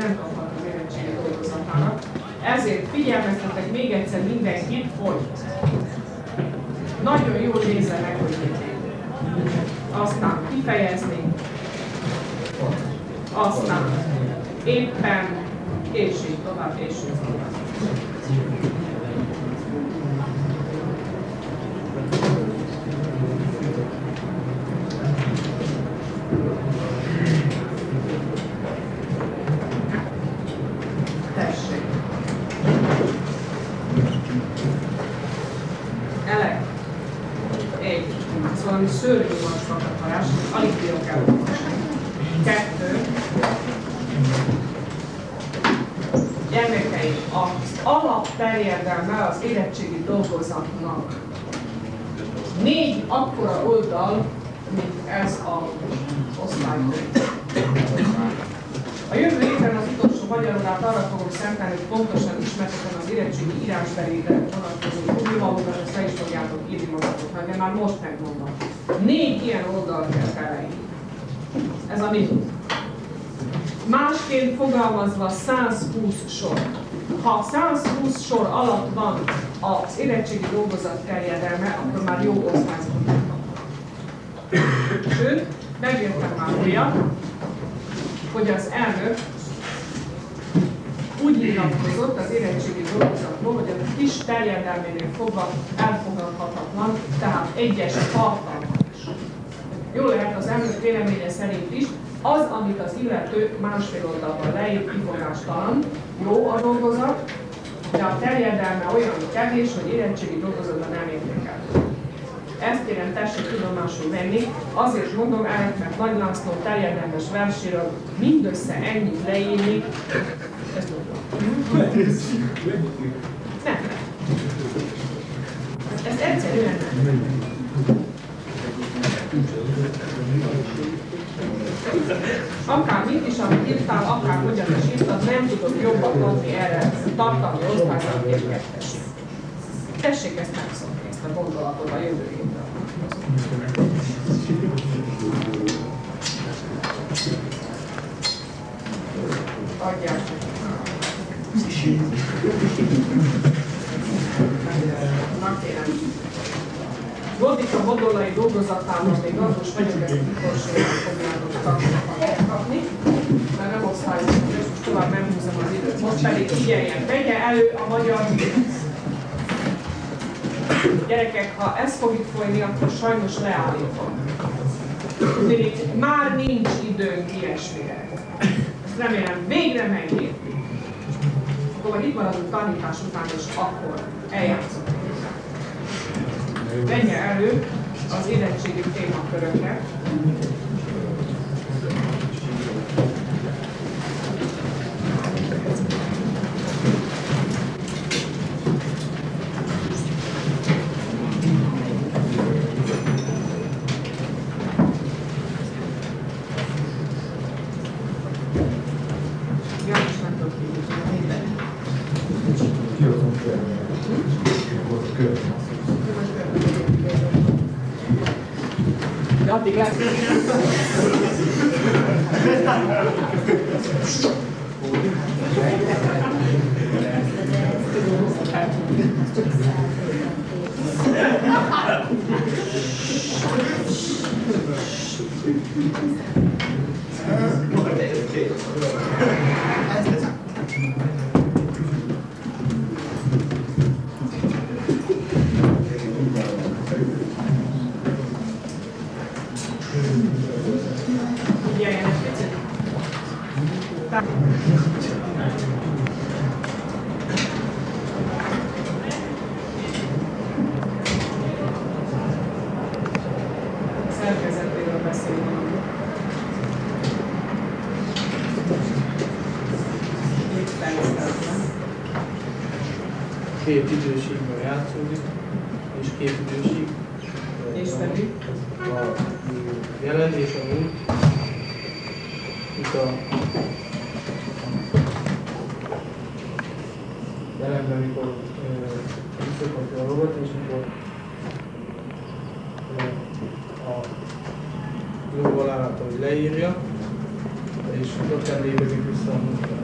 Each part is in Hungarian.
nem kaphat az érettségi dolgozatának. Ezért figyelmeztetek még egyszer mindenkit, hogy nagyon jól nézze meg, hogy mit ér. Aztán kifejezni, aztán éppen, és így tovább, és így tovább. Tessék. Elek. Egy. Szóval szörnyű macskatakarás, alig bírok elolvasni. 2. Gyermekeim, az alapterjedelme az érettségi dolgozatnak 4 akkora oldal, mint ez az osztálykönyv. A jövő héten az utolsó magyarórát arra fogom szentelni, hogy pontosan ismertetem az érettségi írásbelére vonatkozó tudnivalókat, ezt le is fogjátok írni magatoknak, de már most megmondom. 4 ilyen oldalt kell felejteni. Ez a minimum. Másként fogalmazva 120 sor. Ha 120 sor alatt van az érettségi dolgozat terjedelme, akkor már jó osztályzatot megkapnak. Sőt, megértem már olyat, hogy az elnök úgy nyilatkozott az érettségi dolgozatról, hogy a kis terjedelménél fogva elfogadhatatlan, tehát egyes tartalmas. Jól lehet az elnök véleménye szerint is, az, amit az illető másfél oldalban leír, kifogástalan, jó a dolgozat, de a terjedelme olyan kevés, hogy érettségi dolgozatban nem értékelhető. Ezt kérem, tessék tudomásul venni, azért mondom el, mert Nagy László terjedelmes verséről mindössze ennyit leírni, ezt mondom. Nem. Ez egyszerűen nem. Akármit is, amit írtál, akárhogyan is írtad, nem tudok jobbat adni erre tartalmi osztályzat érkeztessék. Tessék ezt megszokni, ezt a gondolatot a jövő hétre. Adják. Na kérem. Godika Bodollai dolgozatában még azos vagyok, ezt kikorséget fogjátok megkapni, mert nem osztályozom, és most tovább nem húzom az időt. Most pedig figyeljen, vegye elő a magyar. Gyerekek, ha ez fog itt folyni, akkor sajnos leállítom. Már nincs időnk ilyesmire. Ezt remélem végre megérti. Akkor majd itt maradunk tanítás után, és akkor eljátszok. Vegye elő az érettségi témaköröket. Addig lesz. Szerkezetéről beszélünk. Két időségben játszódik, és két időség. És pedig? A jelen és a múlt. Itt a jelenben, mikor visszakapja a robot, és mikor a jóval állata, hogy leírja, és ott lépődik vissza a múltba.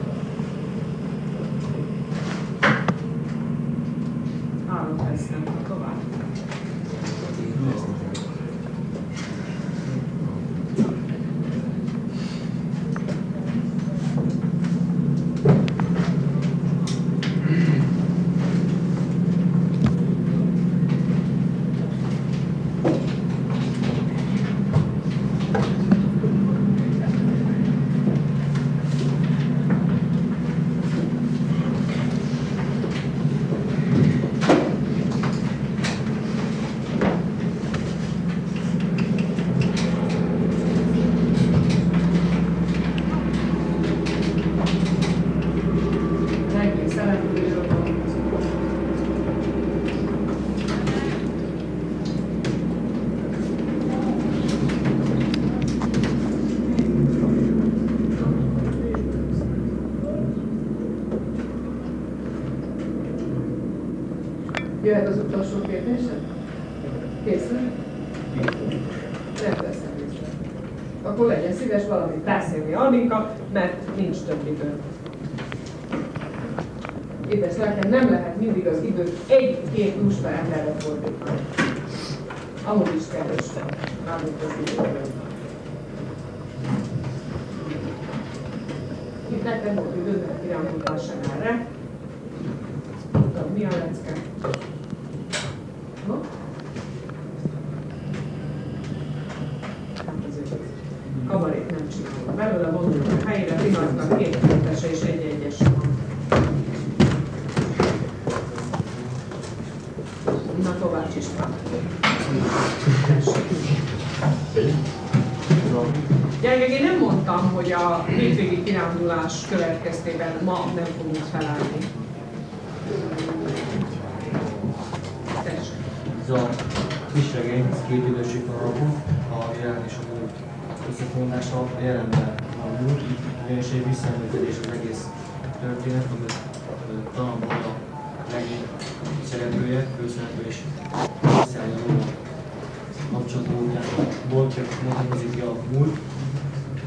Jöhet az utolsó kérdésed? Készül? Nem veszem vissza. Akkor legyen szíves valamit beszélni Annika, mert nincs több idő. Édes lelkem, nem lehet mindig az időt egy-két dusba emberre fordítani. Amúgy is kevés van, mármint az időben. Itt neked volt időben kirándultásan erre. Tudod, mi a lecke? No? Hát azért kabarét nem csinálom. Belőle vonulunk a helyére, pillanatnak 2 kétese és 1-1-es van. Na, Kovács István. Gyerekek, én nem mondtam, hogy a hétvégi kirándulás következtében ma nem fogunk felállni. Ez a kis regény, ez 2 időség alapú, a jelen és a múlt összefonódása a jelenben a múlt, ugyanis egy visszaemlékezés az egész történet, amit talán a regény szereplője, főszereplő és visszaállja róla kapcsolatban után. Boltja motorozik ki a múlt,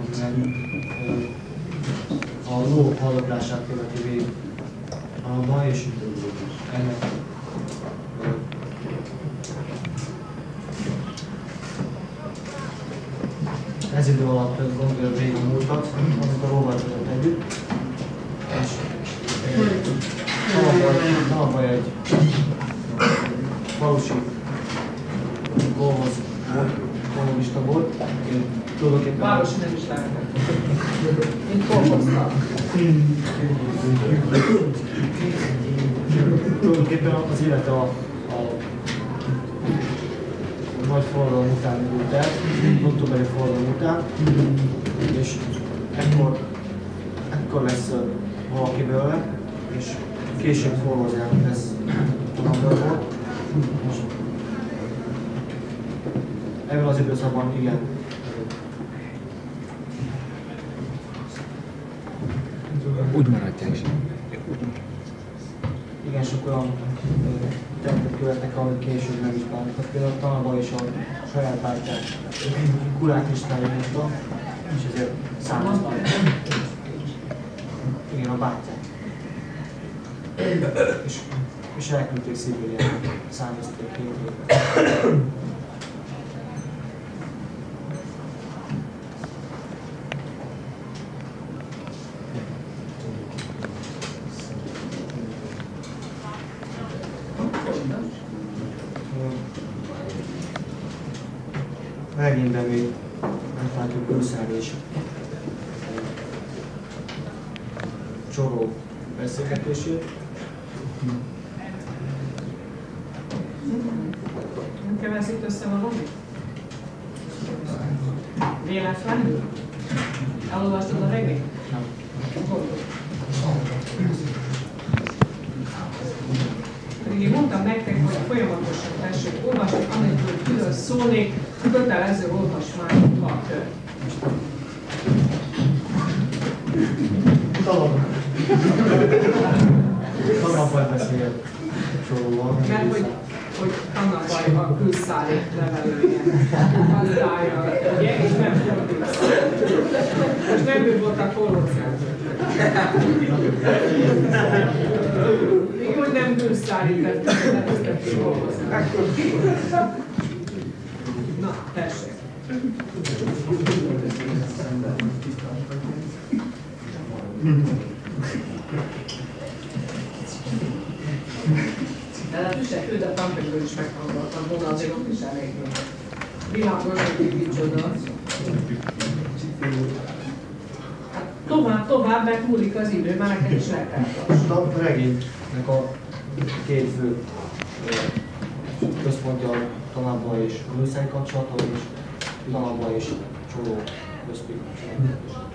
amiben a ló haldoklását követi végig a és ennek ez idő alatt gondolja végig a múltat, amit a lóval tudott együtt, és talabban egy falusi kolonista volt, tulajdonképpen... Városi nem is lehetett. Mint kolhoztam. Tulajdonképpen az élete a nagy forradalom után indult el, októberi forradalom után, és ekkor lesz valaki belőle, és később forradalom lesz tanulmányból. Ebben az időszakban igen. Úgy maradjál is. Igen, sok olyan tettet követnek, amit később nem is bántak. Például a Tanaba is a saját bátyját Kulák István mondta, és ezért számozta. Igen, a bátyját. És elküldték Szibériába, számozték 2 évre. Regényben még meglátjuk Gőszár és Csoró beszélgetését. Nem keversz itt össze valamit? Véletlenül? Elolvastad a regényt? Nem. Pedig én mondtam nektek, hogy folyamatosan tessék olvasni, anélkül külön szólnék, kötelező olvasmányt a tört. Tanapban beszél Csoróval. Mert hogy Tanapaj a külszári levelője, gazdája, ugye, és nem fordítsz. Most nem ő volt a kolószerző. Még hogy nem külszári tettek dolgozni. Na, tessék. De a tüzet a tankönyvből is meghallgattam volna, azért ott is elég jó. Világos, hogy micsoda. Tovább, mert múlik az idő, már neked is le kell. A regénynek a 2 fő központja a Tanaba és Gőszár kapcsolatok, és Tanaba és Csoró közti kapcsolatok.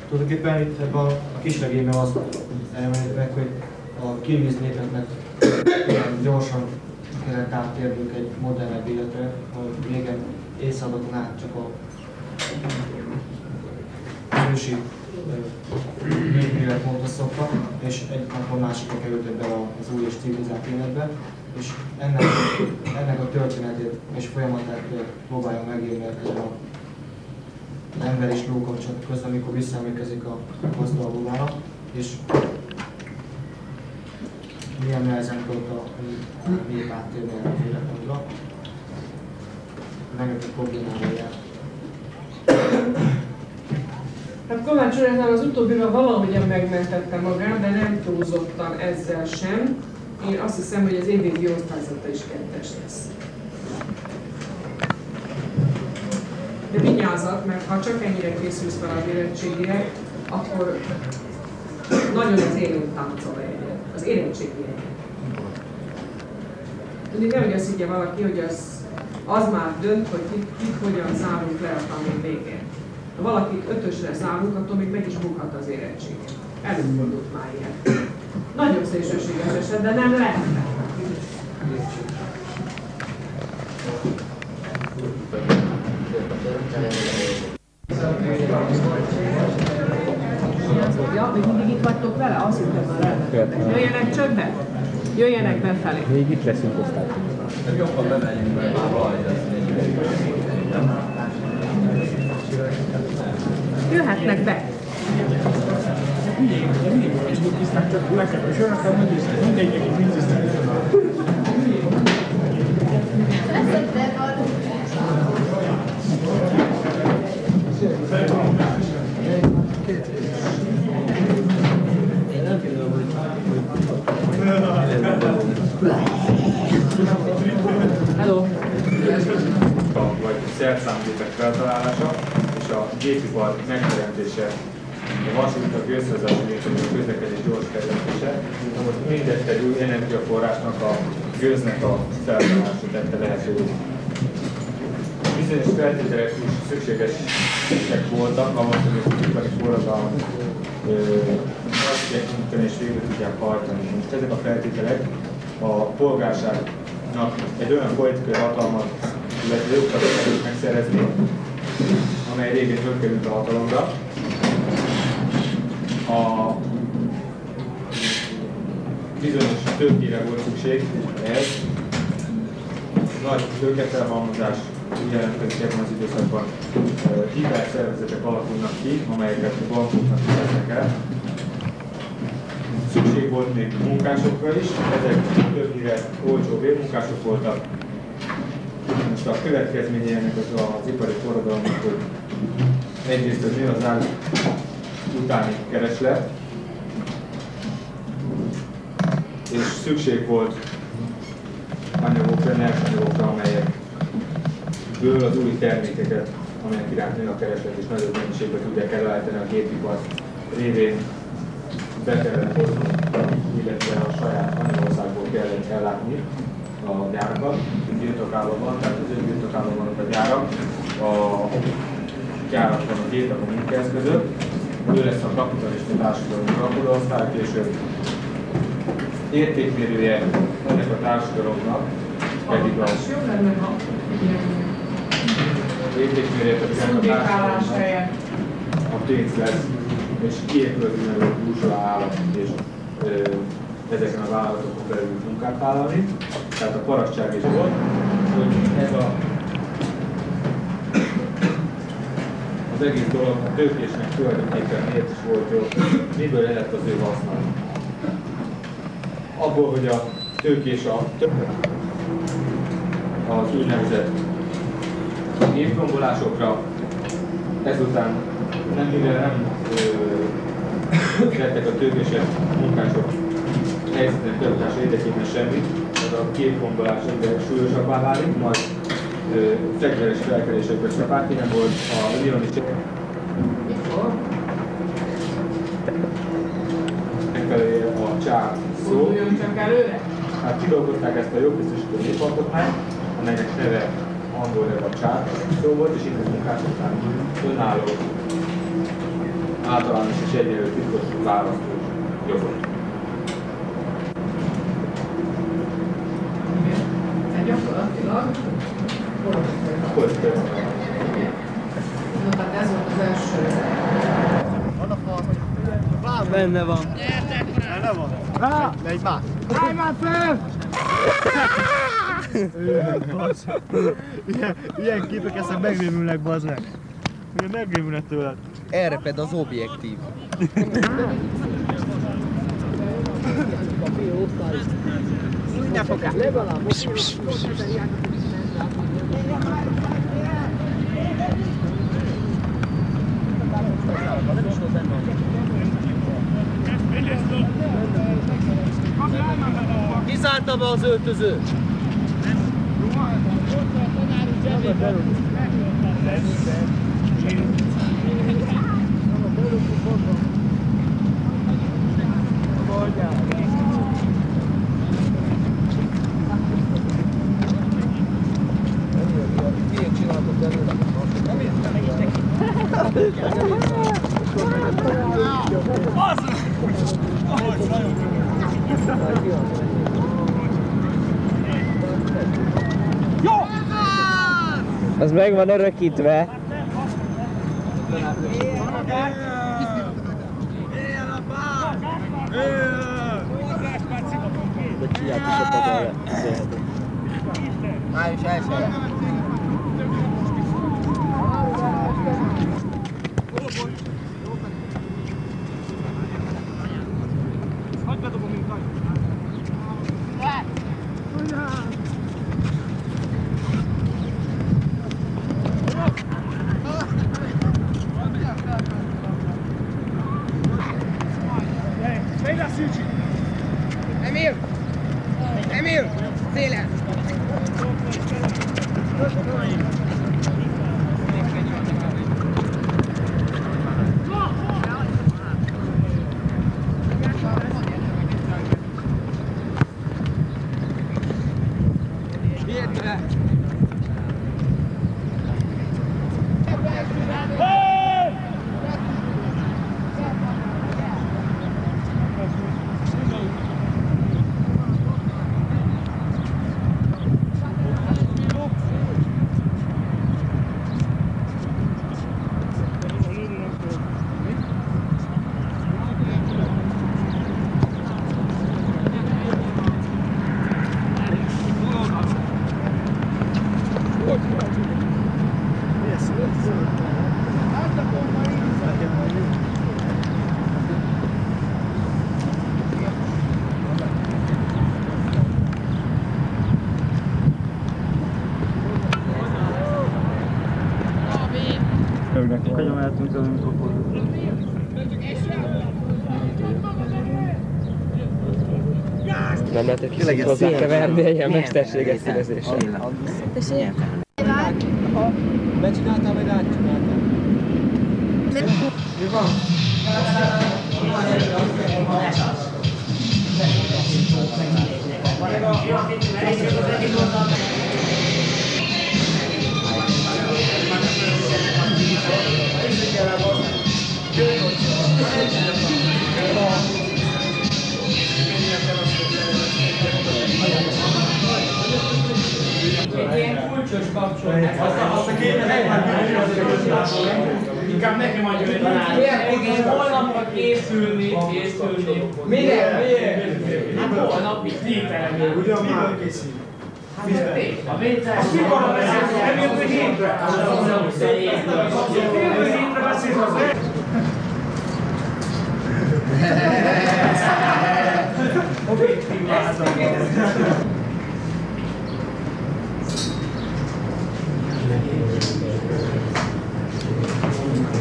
Tulajdonképpen itt ebben a kisregényben az elmehet meg, hogy a kirgiz népeknek gyorsan kellett áttérnünk egy modernebb életre, hogy régen évszázadokon át csak a ősi népéletmódot szoktak, és egy napon másikra kerültek be az új és civilizált életbe, és ennek a történetét és folyamatát próbálja megírni ezen az ember és ló kapcsolat közben, amikor visszaemlékezik a gazdalgóvára, és milyen nehezen tudott a nép áttérni erre az életmódra. Rengeteg problémával jár. Hát Kovács Lorándán az utóbbival valahogyan megmentette magát, de nem túlzottan ezzel sem. Én azt hiszem, hogy az évvégi osztályzata is 2-es lesz. De vigyázzat, mert ha csak ennyire készülsz fel az érettségére, akkor nagyon az élőn táncol egyet, az érettségi egyet. Tudni, nehogy azt higgye valaki, hogy az már dönt, hogy kit hogyan zárunk le a tanulmány végén. Ha valakit 5-ösre zárunk, attól még meg is bukhat az érettség. Előfordult már ilyen. Nagyon szélsőséges eset, de nem lehetne. Ja, még mindig itt vagytok vele? Azt hittem már el. Jöjjenek csak be? Jöjjenek befelé. Még itt leszünk osztályban. Jobban bemegyünk be, már vaj, Jöhetnek be. Hello. Vagy szerszámgépek feltalálása és a gépipar megteremtése, a vasút, a gőzvezető és a közlekedés gyors fejlesztése. Most mindezt egy új energiaforrásnak, a gőznek a feltalálása tette lehetővé. Bizonyos feltételek is szükségesek voltak, ahhoz, hogy az ipari forradalmat és végül tudják hajtani. Most ezek a feltételek a polgárságnak egy olyan politikai hatalmat, illetve jogokat akarjuk megszerezni, amely régen fölkerült a hatalomra. A bizonyos tőkére volt szükség ehhez. Nagy tőkefelhalmozás jelentkezik ebben az időszakban. Hitelszervezetek alakulnak ki, amelyeket a bankoknak vesznek el. Szükség volt még munkásokra is, ezek többnyire olcsó bérmunkások voltak. Most a következménye ennek az ipari forradalomnak, hogy egyrészt az nő az ár utáni kereslet, és szükség volt anyagokra, nyersanyagokra, amelyekből az új termékeket, amelyek iránt nő a kereslet és nagyobb mennyiségben tudják előállítani a gépipar révén be kellett hozni, illetve a saját anyagországból kellett ellátni a gyárakat. Birtokállóban, tehát az 5 birtokállóban vannak a gyárak, gyárakban a gépek a munkaeszközök, ő lesz a kapitalista társadalom uralkodóosztály, később értékmérője ennek a társadalomnak pedig a értékmérője pedig ennek a társadalomnak a pénz lesz, és kiépül az úgynevezett burzsóá állat, és ezeken az állatokon belül munkát vállalni. Tehát a parasztság is volt, hogy ez az egész dolog a tőkésnek tulajdonképpen miért is volt jó, miből lehet az ő haszna. Abból, hogy a tőkés az úgynevezett évgombolásokra, ezután mivel nem lettek a tőkések munkások helyzetnek javítása érdekében semmit, az a képgombolás egyre súlyosabbá válik, majd fegyveres felkerésekben csapák, ilyen volt a Lioni megfelelően a csár szó. Csak előre? Hát kidolgozták ezt a jogbiztosító népalkotmányt, amelynek neve angolul a csár szó volt, és itt a munkásoknál önálló, általános és egyenlő titkos választós jogot. Gyakorlatilag. Hogy No, tehát ez volt az első Benne van. Benne van? Megy már! Állj már fel! Ilyen képek eszem megrémülnek, bazd meg. Ugye megrémülnek tőled. Elreped az objektív. Kizárta be az öltözőt! Az meg van örökítve. Május 1-e. Emil! Emil! Szélen! Nagyon eltűnt a Nem lehetett hozzákeverni egy ilyen mesterséges színezéssel. Becsináltál, vagy átcsináltál? Mi van? Ilyen kulcsos kapcsolat. Azt a két inkább nekem adjon egy tanácsot. Holnapra készülni. Miért? Hát holnap itt tételemben. Ugyan már készül. A vétel. Mikor a beszélsz? Nem jövő hétre? Jövő hétre beszélsz. Objektív látszat.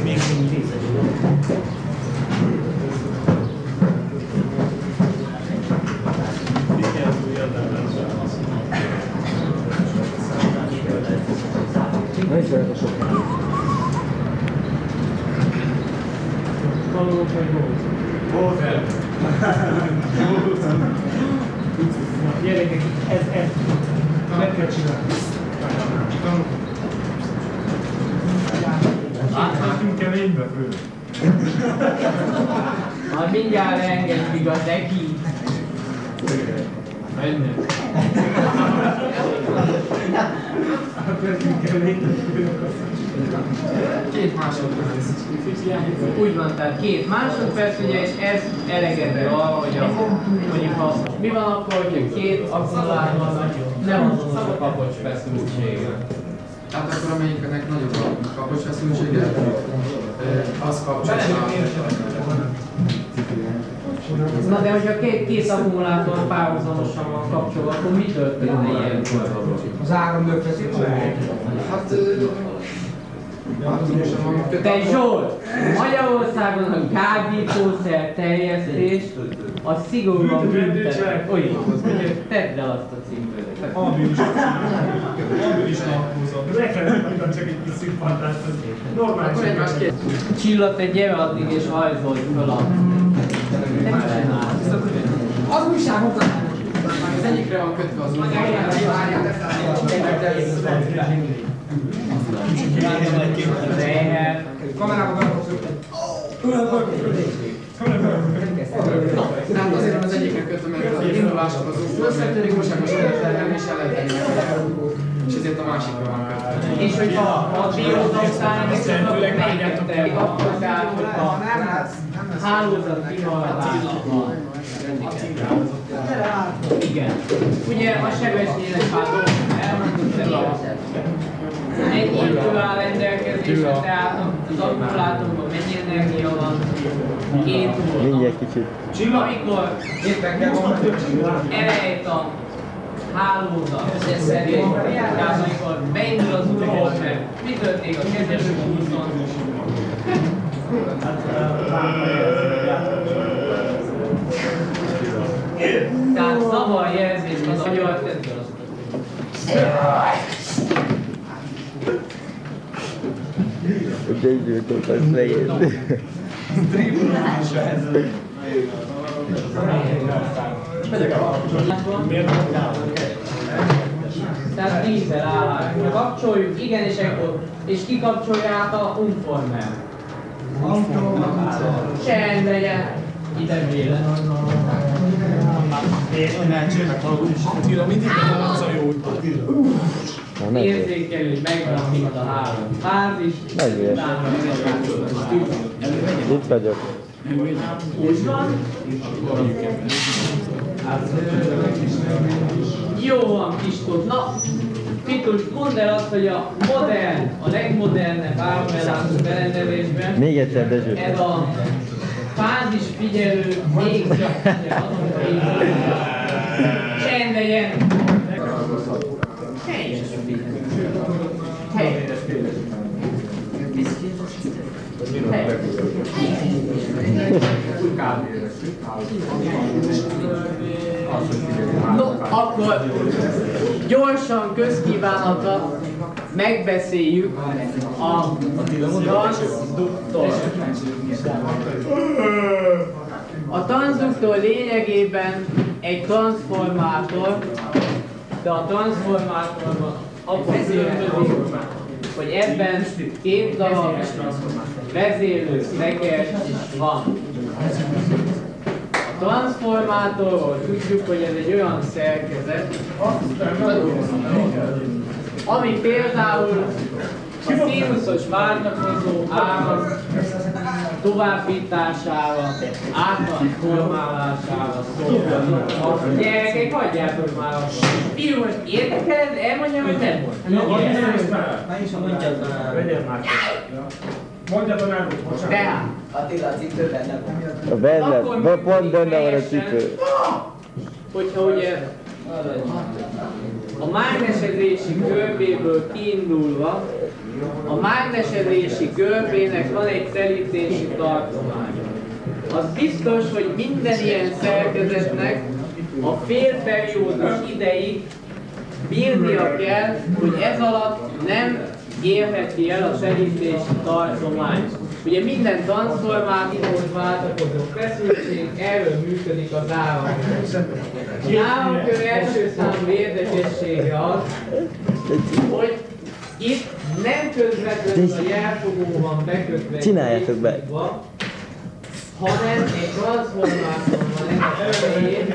Még mindig Na is veled a sok. Tanulok vagy volt? Gyerekek, ez. Meg kell csinálni. Átmentünk keménybe, fő. Majd mindjárt engedjük a neki. Mennek. Átmentünk keménybe, fő. 2 másodperc. Úgy van, tehát 2 másodperc, ugye, és ez elegendő arra, hogy mondjuk ha mi van akkor, hogy 2 akkumulátor nem azon a kapocs feszültsége. Tehát akkor amelyiknek nagyobb a kapocs feszültsége, az kapcsolja. Na de hogyha két akkumulátor párhuzamosan van kapcsolva, akkor mi történne ilyenkor? Az áram feszültsége? Hát... Te Zsolt! Magyarországon a kábítószer terjesztés a szigorúan büntetett. Tedd le azt a címkőt. Albűn is alapúzott. Le kellett adni csak egy kis szimpantást, normális. Csilla, te gyere addig és hajzolj föl a... Az újságoknak! Az egyikre van kötve az Kamerába tehát azért van az egyikre kötve, mert az indulások az újságos életlen és el lehet tenni és ezért a másikra van kötve. És hogyha a biózószán megnyerte akkor tehát, hogy a hálózat kihallatása van. Igen. Ugye a sebességnek már elmondtuk el ennyi idő áll rendelkezésre, tehát az akkumulátorban mennyi energia van, 2 óra. Mindjárt kicsit. Amikor elejt a hálózat, tehát amikor beindul az új voltmer, mi történik a kezdős húszon? Tehát zavarjelzést az agyal tett. De időt az leírni. Tehát 10-szer állásra kapcsoljuk, igen, és kikapcsolják a umformer. Csend legyen, ide véle. Attila, mindig az a jó. Érzékelő, hogy megvan mint a három fázis. Megvér. Itt vagyok. Úgy van. Jó van, Kistót. Na, Pitus, mondd el azt, hogy a modern, a legmodernebb áramellátó berendezésben Még egyszer, Dezső. ez a fázisfigyelő még csend legyen. No, akkor gyorsan közkívánatra megbeszéljük a transzduktort. A transzduktor lényegében egy transformátor, de a transformátorban abban különbözik, hogy ebben 2 darab vezérlő szekers is van. A transformátorról tudjuk, hogy ez egy olyan szerkezet, ami például a színuszos váltakozó áram továbbítására, átformálására szól. Gyerekek, hagyjátok már a fiú, most érdekel, elmondjam, hogy nem volt. Mondja tanárul, bocsánat. Tehát, Attila, a cipő benne van. A benne, pont benne van a cipő. hogyha ugye a mágnesedési görbéből kiindulva, a mágnesedési görbének van egy telítési tartománya. Az biztos, hogy minden ilyen szerkezetnek a félperiódus ideig bírnia kell, hogy ez alatt nem érheti el a telítési tartományt. Ugye minden transformátorhoz váltakozó feszültség, erről működik az áramkör. Áramkör első számú érdekessége az, hogy itt nem közvetlenül a jelfogó van bekötve, csináljátok be, hanem egy transformátor van ennek elején,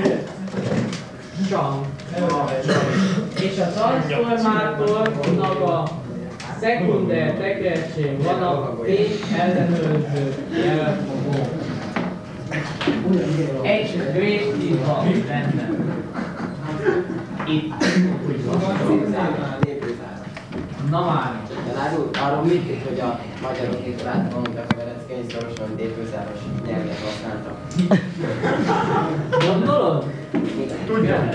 és a transformátornak a szekunder tekercsén van a fény ellenőrző jelfogó. Egy grésztív van benne. Itt. Na már. Arról mit írt, hogy a magyarok itt látnak a Velenckény szorosan tépőszáros nyelvet használtak? Gondolod? Tudja.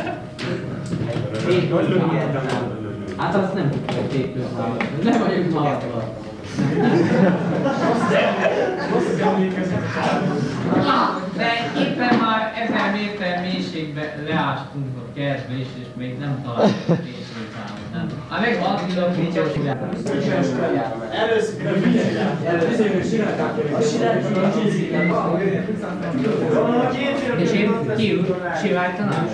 Hát azt nem tudjuk, hogy tépőszáros. Nem vagyunk maradva. De éppen már 1000 méter mélységbe leástunk a kertbe is, és még nem találtuk a tépőszámot. Nem. Hát meg van Attila Kricsós. És én kivájtanám?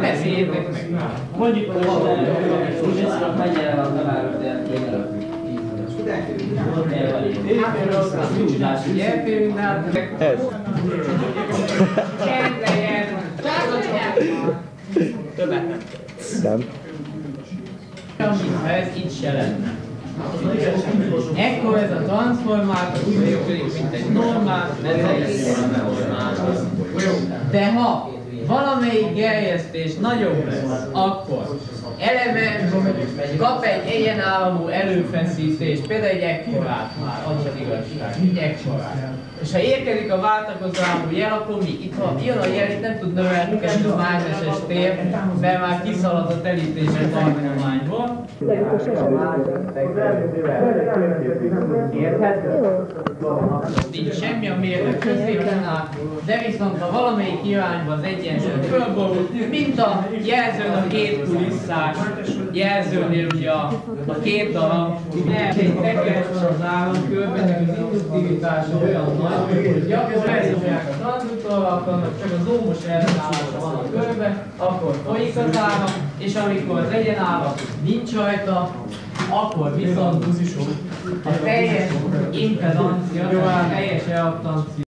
Beszéljétek meg. Mondjuk, hogy mennyire van a város, de tényleg. Ez. Többet nem. Nem. Ha ez itt se lenne. Ekkor ez a transformátor úgy működik, mint egy normál, de ha valamelyik gerjesztés nagyobb lesz, akkor eleve kap egy egyenállamú előfeszítést, például egy ekkorát már, az az igazság, egy ekkorát. És ha érkezik a váltakozó jel, akkor mi? Itt ha jön a jel, itt nem tud növelkedni a mágneses tér, mert már kiszalad a telítésen tartományból. Érthető? Nincs semmi a mérleg középen áll, de viszont ha valamelyik irányba az egyensúly fölborul, mint a jelzőn a két kulisszás jelzőnél ugye a két darab, egy tekercs az államkörben, az induktivitása olyan nagy, hogy gyakorlatilag elhívják a tranzittorral, csak az ómos ellenállása van a körben, akkor folyik az áram, és amikor az egyenállat nincs rajta, akkor viszont a teljes impedancia, a teljes reaktancia